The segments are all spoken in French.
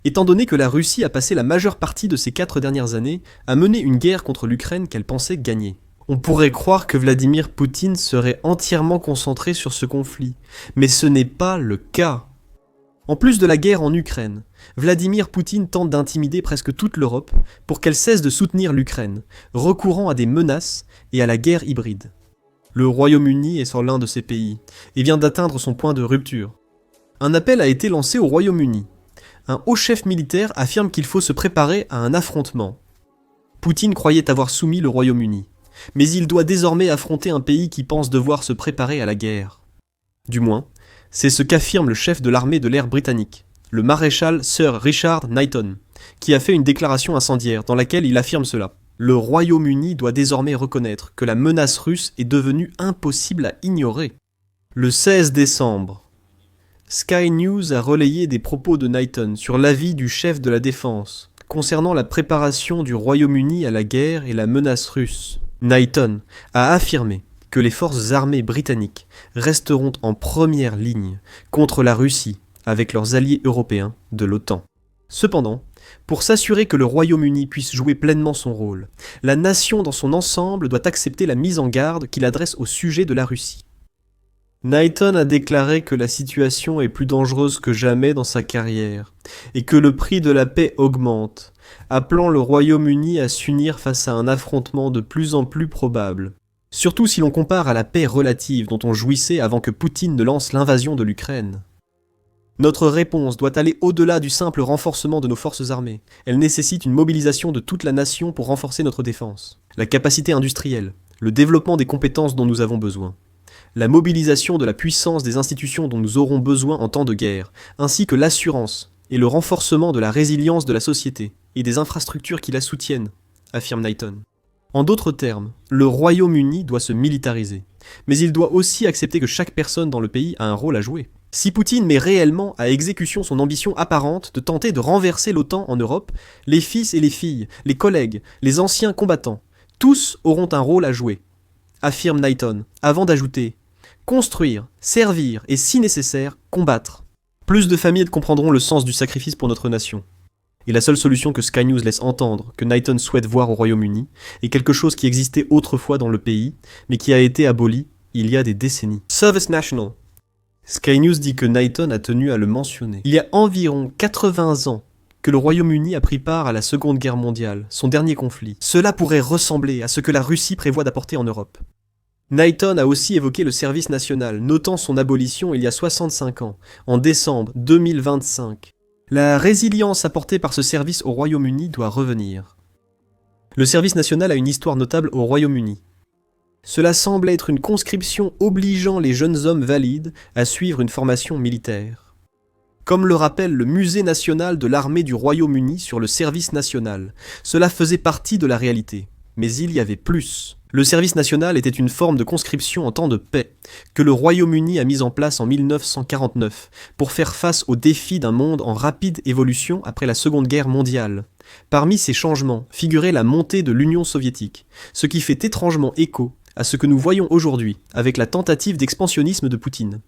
étant donné que la Russie a passé la majeure partie de ces 4 dernières années à mener une guerre contre l'Ukraine qu'elle pensait gagner. On pourrait croire que Vladimir Poutine serait entièrement concentré sur ce conflit, mais ce n'est pas le cas. En plus de la guerre en Ukraine, Vladimir Poutine tente d'intimider presque toute l'Europe pour qu'elle cesse de soutenir l'Ukraine, recourant à des menaces et à la guerre hybride. Le Royaume-Uni est sur l'un de ces pays et vient d'atteindre son point de rupture. Un appel a été lancé au Royaume-Uni. Un haut chef militaire affirme qu'il faut se préparer à un affrontement. Poutine croyait avoir soumis le Royaume-Uni, mais il doit désormais affronter un pays qui pense devoir se préparer à la guerre. Du moins, c'est ce qu'affirme le chef de l'armée de l'air britannique, le maréchal Sir Richard Knighton, qui a fait une déclaration incendiaire dans laquelle il affirme cela. Le Royaume-Uni doit désormais reconnaître que la menace russe est devenue impossible à ignorer. Le 16 décembre, Sky News a relayé des propos de Knighton sur l'avis du chef de la défense concernant la préparation du Royaume-Uni à la guerre et la menace russe. Knighton a affirmé que les forces armées britanniques resteront en première ligne contre la Russie avec leurs alliés européens de l'OTAN. Cependant, pour s'assurer que le Royaume-Uni puisse jouer pleinement son rôle, la nation dans son ensemble doit accepter la mise en garde qu'il adresse au sujet de la Russie. Knighton a déclaré que la situation est plus dangereuse que jamais dans sa carrière et que le prix de la paix augmente, appelant le Royaume-Uni à s'unir face à un affrontement de plus en plus probable. Surtout si l'on compare à la paix relative dont on jouissait avant que Poutine ne lance l'invasion de l'Ukraine. Notre réponse doit aller au-delà du simple renforcement de nos forces armées. Elle nécessite une mobilisation de toute la nation pour renforcer notre défense. La capacité industrielle, le développement des compétences dont nous avons besoin, la mobilisation de la puissance des institutions dont nous aurons besoin en temps de guerre, ainsi que l'assurance et le renforcement de la résilience de la société et des infrastructures qui la soutiennent, affirme Knighton. En d'autres termes, le Royaume-Uni doit se militariser, mais il doit aussi accepter que chaque personne dans le pays a un rôle à jouer. Si Poutine met réellement à exécution son ambition apparente de tenter de renverser l'OTAN en Europe, les fils et les filles, les collègues, les anciens combattants, tous auront un rôle à jouer, affirme Knighton, avant d'ajouter « construire, servir et si nécessaire, combattre ». Plus de familles comprendront le sens du sacrifice pour notre nation. Et la seule solution que Sky News laisse entendre que Knighton souhaite voir au Royaume-Uni est quelque chose qui existait autrefois dans le pays, mais qui a été aboli il y a des décennies. Service National. Sky News dit que Knighton a tenu à le mentionner. Il y a environ 80 ans que le Royaume-Uni a pris part à la Seconde Guerre mondiale, son dernier conflit. Cela pourrait ressembler à ce que la Russie prévoit d'apporter en Europe. Knighton a aussi évoqué le service national, notant son abolition il y a 65 ans, en décembre 2025. La résilience apportée par ce service au Royaume-Uni doit revenir. Le service national a une histoire notable au Royaume-Uni. Cela semble être une conscription obligeant les jeunes hommes valides à suivre une formation militaire. Comme le rappelle le Musée national de l'armée du Royaume-Uni sur le service national, cela faisait partie de la réalité. Mais il y avait plus. Le service national était une forme de conscription en temps de paix, que le Royaume-Uni a mise en place en 1949 pour faire face aux défis d'un monde en rapide évolution après la Seconde Guerre mondiale. Parmi ces changements figurait la montée de l'Union soviétique, ce qui fait étrangement écho à ce que nous voyons aujourd'hui avec la tentative d'expansionnisme de Poutine.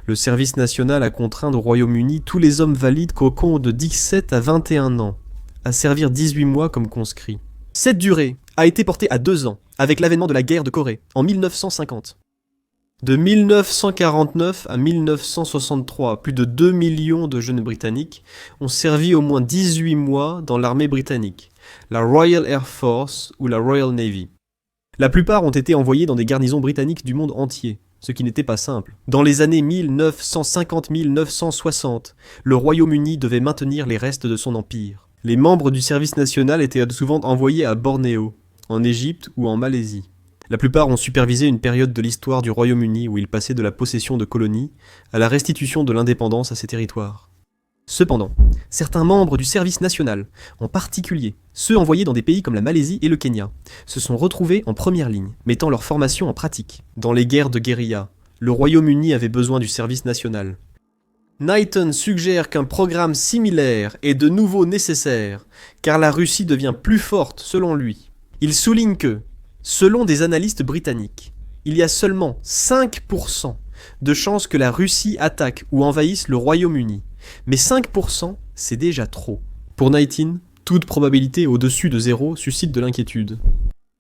Le service national a contraint au Royaume-Uni tous les hommes valides qu'ont de 17 à 21 ans, à servir 18 mois comme conscrits. Cette durée a été portée à 2 ans, avec l'avènement de la guerre de Corée, en 1950. De 1949 à 1963, plus de 2 millions de jeunes britanniques ont servi au moins 18 mois dans l'armée britannique, la Royal Air Force ou la Royal Navy. La plupart ont été envoyés dans des garnisons britanniques du monde entier, ce qui n'était pas simple. Dans les années 1950-1960, le Royaume-Uni devait maintenir les restes de son empire. Les membres du service national étaient souvent envoyés à Bornéo, en Égypte ou en Malaisie. La plupart ont supervisé une période de l'histoire du Royaume-Uni où ils passaient de la possession de colonies à la restitution de l'indépendance à ces territoires. Cependant, certains membres du service national, en particulier ceux envoyés dans des pays comme la Malaisie et le Kenya, se sont retrouvés en première ligne, mettant leur formation en pratique. Dans les guerres de guérilla, le Royaume-Uni avait besoin du service national. Knighton suggère qu'un programme similaire est de nouveau nécessaire, car la Russie devient plus forte selon lui. Il souligne que, selon des analystes britanniques, il y a seulement 5% de chances que la Russie attaque ou envahisse le Royaume-Uni. Mais 5%, c'est déjà trop. Pour Knighton, toute probabilité au-dessus de 0 suscite de l'inquiétude.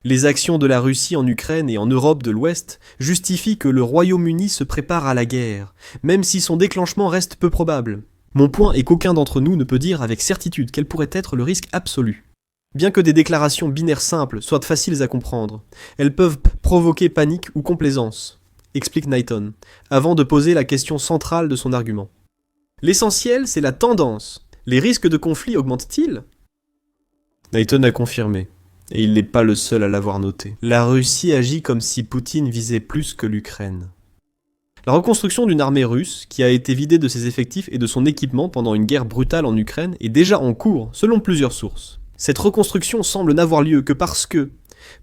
Les actions de la Russie en Ukraine et en Europe de l'Ouest justifient que le Royaume-Uni se prépare à la guerre, même si son déclenchement reste peu probable. Mon point est qu'aucun d'entre nous ne peut dire avec certitude quel pourrait être le risque absolu. Bien que des déclarations binaires simples soient faciles à comprendre, elles peuvent provoquer panique ou complaisance, explique Knighton, avant de poser la question centrale de son argument. L'essentiel, c'est la tendance. Les risques de conflit augmentent-ils ? Knighton a confirmé. Et il n'est pas le seul à l'avoir noté. La Russie agit comme si Poutine visait plus que l'Ukraine. La reconstruction d'une armée russe, qui a été vidée de ses effectifs et de son équipement pendant une guerre brutale en Ukraine, est déjà en cours, selon plusieurs sources. Cette reconstruction semble n'avoir lieu que parce que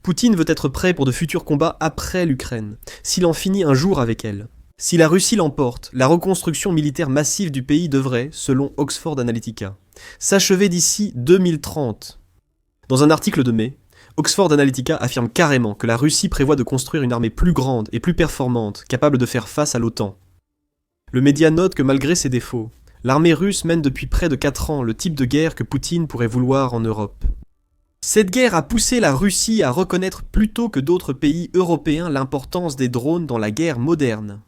Poutine veut être prêt pour de futurs combats après l'Ukraine, s'il en finit un jour avec elle. Si la Russie l'emporte, la reconstruction militaire massive du pays devrait, selon Oxford Analytica, s'achever d'ici 2030. Dans un article de mai, Oxford Analytica affirme carrément que la Russie prévoit de construire une armée plus grande et plus performante, capable de faire face à l'OTAN. Le média note que malgré ses défauts, l'armée russe mène depuis près de 4 ans le type de guerre que Poutine pourrait vouloir en Europe. Cette guerre a poussé la Russie à reconnaître plus tôt que d'autres pays européens l'importance des drones dans la guerre moderne.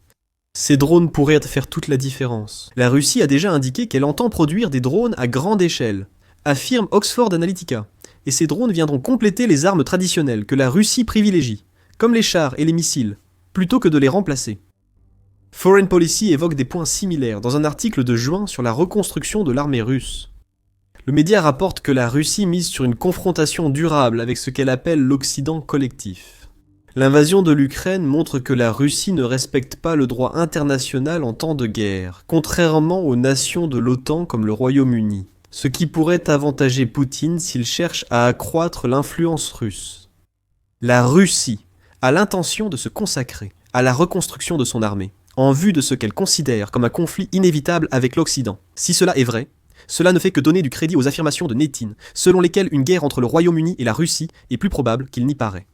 Ces drones pourraient faire toute la différence. La Russie a déjà indiqué qu'elle entend produire des drones à grande échelle, affirme Oxford Analytica. Et ces drones viendront compléter les armes traditionnelles que la Russie privilégie, comme les chars et les missiles, plutôt que de les remplacer. Foreign Policy évoque des points similaires dans un article de juin sur la reconstruction de l'armée russe. Le média rapporte que la Russie mise sur une confrontation durable avec ce qu'elle appelle l'Occident collectif. L'invasion de l'Ukraine montre que la Russie ne respecte pas le droit international en temps de guerre, contrairement aux nations de l'OTAN comme le Royaume-Uni. Ce qui pourrait avantager Poutine s'il cherche à accroître l'influence russe. La Russie a l'intention de se consacrer à la reconstruction de son armée, en vue de ce qu'elle considère comme un conflit inévitable avec l'Occident. Si cela est vrai, cela ne fait que donner du crédit aux affirmations de Knighton, selon lesquelles une guerre entre le Royaume-Uni et la Russie est plus probable qu'il n'y paraît.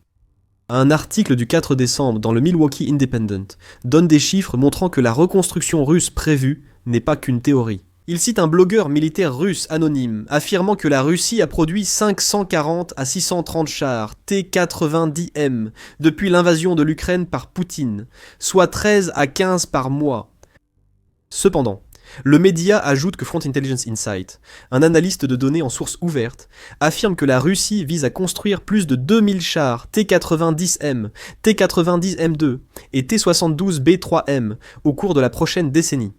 Un article du 4 décembre dans le Milwaukee Independent donne des chiffres montrant que la reconstruction russe prévue n'est pas qu'une théorie. Il cite un blogueur militaire russe anonyme, affirmant que la Russie a produit 540 à 630 chars T-90M depuis l'invasion de l'Ukraine par Poutine, soit 13 à 15 par mois. Cependant, le média ajoute que Front Intelligence Insight, un analyste de données en source ouverte, affirme que la Russie vise à construire plus de 2000 chars T-90M, T-90M2 et T-72B3M au cours de la prochaine décennie.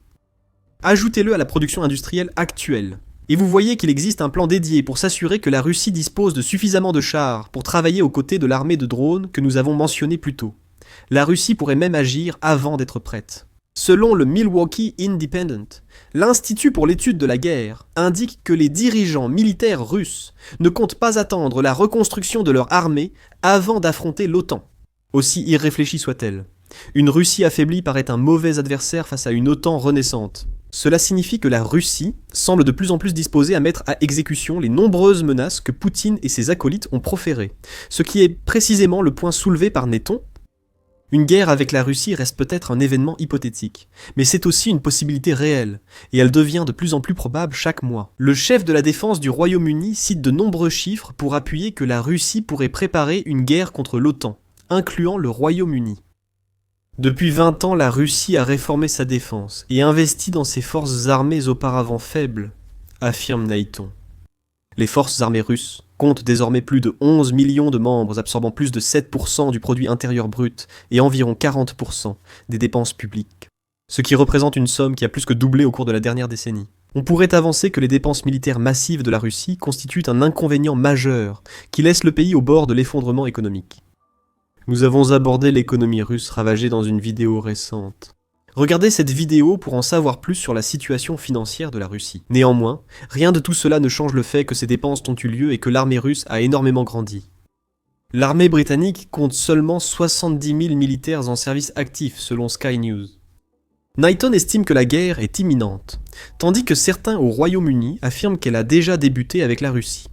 Ajoutez-le à la production industrielle actuelle. Et vous voyez qu'il existe un plan dédié pour s'assurer que la Russie dispose de suffisamment de chars pour travailler aux côtés de l'armée de drones que nous avons mentionnée plus tôt. La Russie pourrait même agir avant d'être prête. Selon le Milwaukee Independent, l'Institut pour l'étude de la guerre indique que les dirigeants militaires russes ne comptent pas attendre la reconstruction de leur armée avant d'affronter l'OTAN, aussi irréfléchie soit-elle. Une Russie affaiblie paraît un mauvais adversaire face à une OTAN renaissante. Cela signifie que la Russie semble de plus en plus disposée à mettre à exécution les nombreuses menaces que Poutine et ses acolytes ont proférées, ce qui est précisément le point soulevé par Knighton. Une guerre avec la Russie reste peut-être un événement hypothétique, mais c'est aussi une possibilité réelle, et elle devient de plus en plus probable chaque mois. Le chef de la défense du Royaume-Uni cite de nombreux chiffres pour appuyer que la Russie pourrait préparer une guerre contre l'OTAN, incluant le Royaume-Uni. Depuis 20 ans, la Russie a réformé sa défense et investi dans ses forces armées auparavant faibles, affirme Knighton. Les forces armées russes comptent désormais plus de 11 millions de membres, absorbant plus de 7% du produit intérieur brut et environ 40% des dépenses publiques, ce qui représente une somme qui a plus que doublé au cours de la dernière décennie. On pourrait avancer que les dépenses militaires massives de la Russie constituent un inconvénient majeur qui laisse le pays au bord de l'effondrement économique. Nous avons abordé l'économie russe ravagée dans une vidéo récente. Regardez cette vidéo pour en savoir plus sur la situation financière de la Russie. Néanmoins, rien de tout cela ne change le fait que ces dépenses ont eu lieu et que l'armée russe a énormément grandi. L'armée britannique compte seulement 70 000 militaires en service actif selon Sky News. Knighton estime que la guerre est imminente, tandis que certains au Royaume-Uni affirment qu'elle a déjà débuté avec la Russie.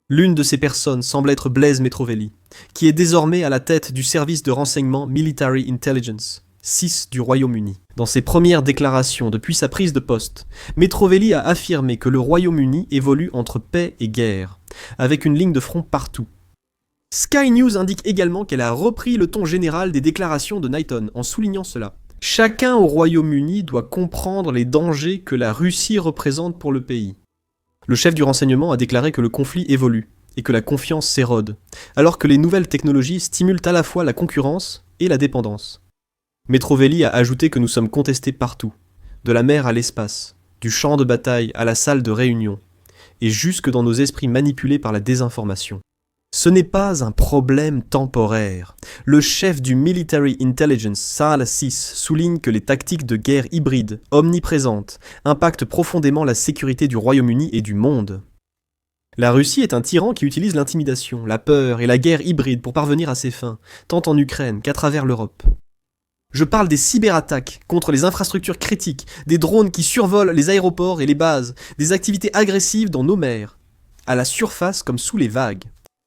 L'une de ces personnes semble être Blaise Metrovelli, qui est désormais à la tête du service de renseignement Military Intelligence, SIS du Royaume-Uni. Dans ses premières déclarations depuis sa prise de poste, Metrovelli a affirmé que le Royaume-Uni évolue entre paix et guerre, avec une ligne de front partout. Sky News indique également qu'elle a repris le ton général des déclarations de Knighton en soulignant cela. Chacun au Royaume-Uni doit comprendre les dangers que la Russie représente pour le pays. Le chef du renseignement a déclaré que le conflit évolue et que la confiance s'érode, alors que les nouvelles technologies stimulent à la fois la concurrence et la dépendance. Metrovelli a ajouté que nous sommes contestés partout, de la mer à l'espace, du champ de bataille à la salle de réunion, et jusque dans nos esprits manipulés par la désinformation. Ce n'est pas un problème temporaire. Le chef du Military Intelligence, Salah Sis, souligne que les tactiques de guerre hybride, omniprésentes, impactent profondément la sécurité du Royaume-Uni et du monde. La Russie est un tyran qui utilise l'intimidation, la peur et la guerre hybride pour parvenir à ses fins, tant en Ukraine qu'à travers l'Europe. Je parle des cyberattaques contre les infrastructures critiques, des drones qui survolent les aéroports et les bases, des activités agressives dans nos mers, à la surface comme sous les vagues.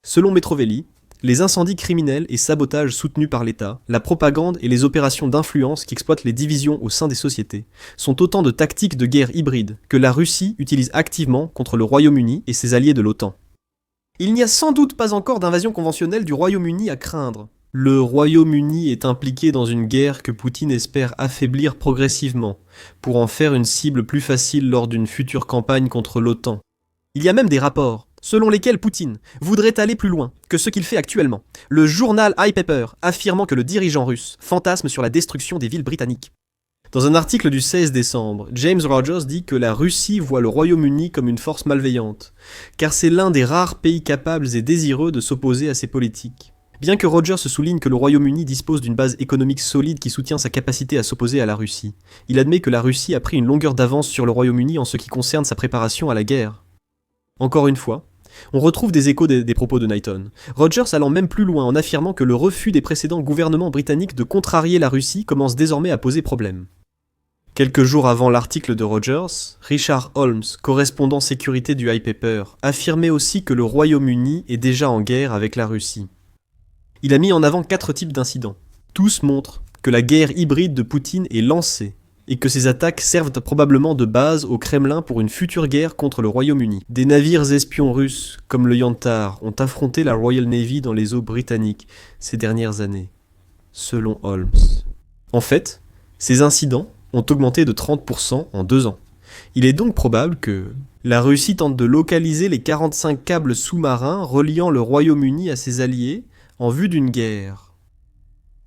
Selon Metrovelli, les incendies criminels et sabotages soutenus par l'État, la propagande et les opérations d'influence qui exploitent les divisions au sein des sociétés sont autant de tactiques de guerre hybride que la Russie utilise activement contre le Royaume-Uni et ses alliés de l'OTAN. Il n'y a sans doute pas encore d'invasion conventionnelle du Royaume-Uni à craindre. Le Royaume-Uni est impliqué dans une guerre que Poutine espère affaiblir progressivement, pour en faire une cible plus facile lors d'une future campagne contre l'OTAN. Il y a même des rapports, selon lesquels Poutine voudrait aller plus loin que ce qu'il fait actuellement. Le journal High Paper affirmant que le dirigeant russe fantasme sur la destruction des villes britanniques. Dans un article du 16 décembre, James Rogers dit que la Russie voit le Royaume-Uni comme une force malveillante, car c'est l'un des rares pays capables et désireux de s'opposer à ses politiques. Bien que Rogers souligne que le Royaume-Uni dispose d'une base économique solide qui soutient sa capacité à s'opposer à la Russie, il admet que la Russie a pris une longueur d'avance sur le Royaume-Uni en ce qui concerne sa préparation à la guerre. Encore une fois, on retrouve des échos des propos de Knighton, Rogers allant même plus loin en affirmant que le refus des précédents gouvernements britanniques de contrarier la Russie commence désormais à poser problème. Quelques jours avant l'article de Rogers, Richard Holmes, correspondant sécurité du High Paper, affirmait aussi que le Royaume-Uni est déjà en guerre avec la Russie. Il a mis en avant 4 types d'incidents. Tous montrent que la guerre hybride de Poutine est lancée et que ces attaques servent probablement de base au Kremlin pour une future guerre contre le Royaume-Uni. Des navires espions russes comme le Yantar ont affronté la Royal Navy dans les eaux britanniques ces dernières années, selon Holmes. En fait, ces incidents ont augmenté de 30% en 2 ans. Il est donc probable que la Russie tente de localiser les 45 câbles sous-marins reliant le Royaume-Uni à ses alliés en vue d'une guerre.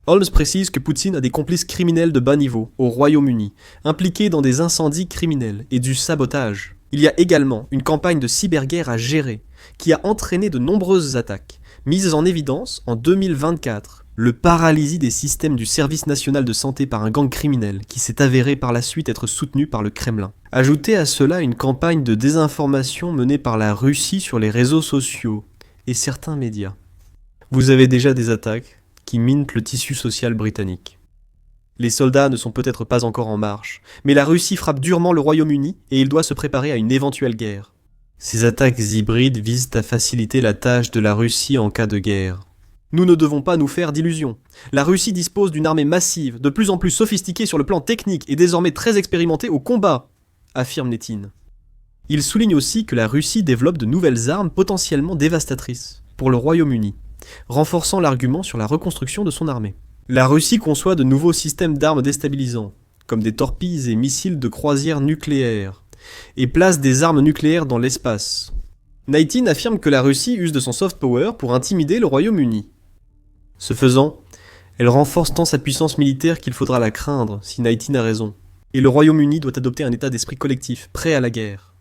Holmes précise que Poutine a des complices criminels de bas niveau au Royaume-Uni, impliqués dans des incendies criminels et du sabotage. Il y a également une campagne de cyberguerre à gérer, qui a entraîné de nombreuses attaques, mises en évidence en 2024. Le paralysie des systèmes du service national de santé par un gang criminel qui s'est avéré par la suite être soutenu par le Kremlin. Ajoutez à cela une campagne de désinformation menée par la Russie sur les réseaux sociaux et certains médias. Vous avez déjà des attaques qui minent le tissu social britannique. Les soldats ne sont peut-être pas encore en marche, mais la Russie frappe durement le Royaume-Uni et il doit se préparer à une éventuelle guerre. Ces attaques hybrides visent à faciliter la tâche de la Russie en cas de guerre. Nous ne devons pas nous faire d'illusions. La Russie dispose d'une armée massive, de plus en plus sophistiquée sur le plan technique et désormais très expérimentée au combat, affirme Netin. Il souligne aussi que la Russie développe de nouvelles armes potentiellement dévastatrices pour le Royaume-Uni, renforçant l'argument sur la reconstruction de son armée. La Russie conçoit de nouveaux systèmes d'armes déstabilisants, comme des torpilles et missiles de croisière nucléaires, et place des armes nucléaires dans l'espace. Knighton affirme que la Russie use de son soft power pour intimider le Royaume-Uni. Ce faisant, elle renforce tant sa puissance militaire qu'il faudra la craindre si Knighton a raison, et le Royaume-Uni doit adopter un état d'esprit collectif, prêt à la guerre.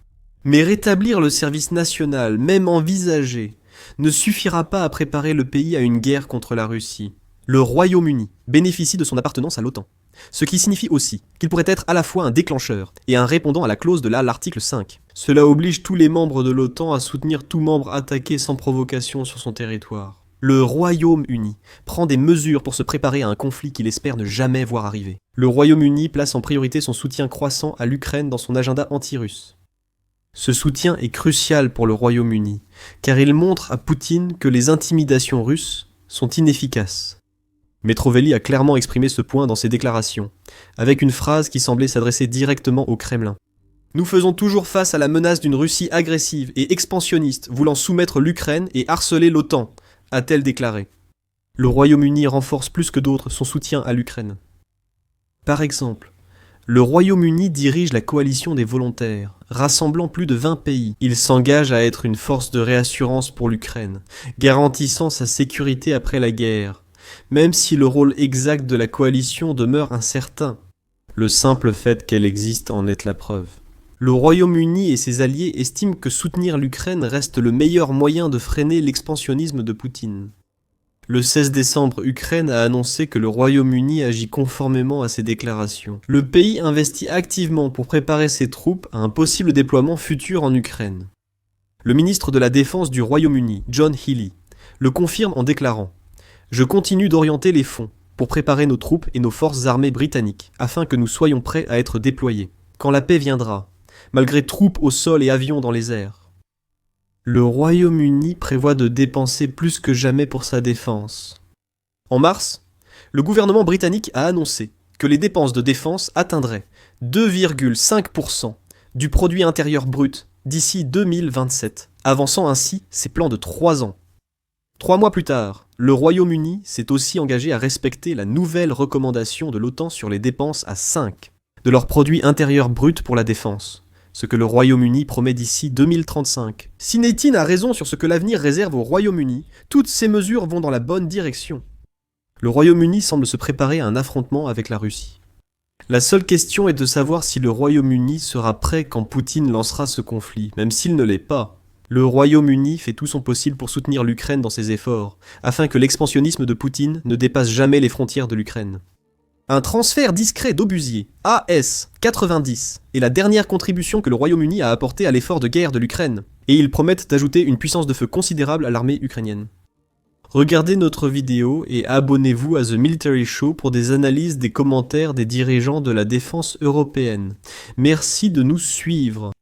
Mais rétablir le service national, même envisagé, ne suffira pas à préparer le pays à une guerre contre la Russie. Le Royaume-Uni bénéficie de son appartenance à l'OTAN, ce qui signifie aussi qu'il pourrait être à la fois un déclencheur et un répondant à la clause de l'article 5. Cela oblige tous les membres de l'OTAN à soutenir tout membre attaqué sans provocation sur son territoire. Le Royaume-Uni prend des mesures pour se préparer à un conflit qu'il espère ne jamais voir arriver. Le Royaume-Uni place en priorité son soutien croissant à l'Ukraine dans son agenda anti-russe. Ce soutien est crucial pour le Royaume-Uni, car il montre à Poutine que les intimidations russes sont inefficaces. Metrovelli a clairement exprimé ce point dans ses déclarations, avec une phrase qui semblait s'adresser directement au Kremlin. Nous faisons toujours face à la menace d'une Russie agressive et expansionniste voulant soumettre l'Ukraine et harceler l'OTAN, a-t-elle déclaré. Le Royaume-Uni renforce plus que d'autres son soutien à l'Ukraine. Par exemple, le Royaume-Uni dirige la coalition des volontaires, rassemblant plus de 20 pays. Il s'engage à être une force de réassurance pour l'Ukraine, garantissant sa sécurité après la guerre, même si le rôle exact de la coalition demeure incertain. Le simple fait qu'elle existe en est la preuve. Le Royaume-Uni et ses alliés estiment que soutenir l'Ukraine reste le meilleur moyen de freiner l'expansionnisme de Poutine. Le 16 décembre, Ukraine a annoncé que le Royaume-Uni agit conformément à ses déclarations. Le pays investit activement pour préparer ses troupes à un possible déploiement futur en Ukraine. Le ministre de la Défense du Royaume-Uni, John Healey, le confirme en déclarant « Je continue d'orienter les fonds pour préparer nos troupes et nos forces armées britanniques, afin que nous soyons prêts à être déployés, quand la paix viendra, malgré troupes au sol et avions dans les airs. » Le Royaume-Uni prévoit de dépenser plus que jamais pour sa défense. En mars, le gouvernement britannique a annoncé que les dépenses de défense atteindraient 2,5% du produit intérieur brut d'ici 2027, avançant ainsi ses plans de 3 ans. 3 mois plus tard, le Royaume-Uni s'est aussi engagé à respecter la nouvelle recommandation de l'OTAN sur les dépenses à 5 de leur produit intérieur brut pour la défense, ce que le Royaume-Uni promet d'ici 2035. Si Nathan a raison sur ce que l'avenir réserve au Royaume-Uni, toutes ces mesures vont dans la bonne direction. Le Royaume-Uni semble se préparer à un affrontement avec la Russie. La seule question est de savoir si le Royaume-Uni sera prêt quand Poutine lancera ce conflit, même s'il ne l'est pas. Le Royaume-Uni fait tout son possible pour soutenir l'Ukraine dans ses efforts, afin que l'expansionnisme de Poutine ne dépasse jamais les frontières de l'Ukraine. Un transfert discret d'obusiers, AS-90, est la dernière contribution que le Royaume-Uni a apportée à l'effort de guerre de l'Ukraine, et ils promettent d'ajouter une puissance de feu considérable à l'armée ukrainienne. Regardez notre vidéo et abonnez-vous à The Military Show pour des analyses des commentaires des dirigeants de la défense européenne. Merci de nous suivre.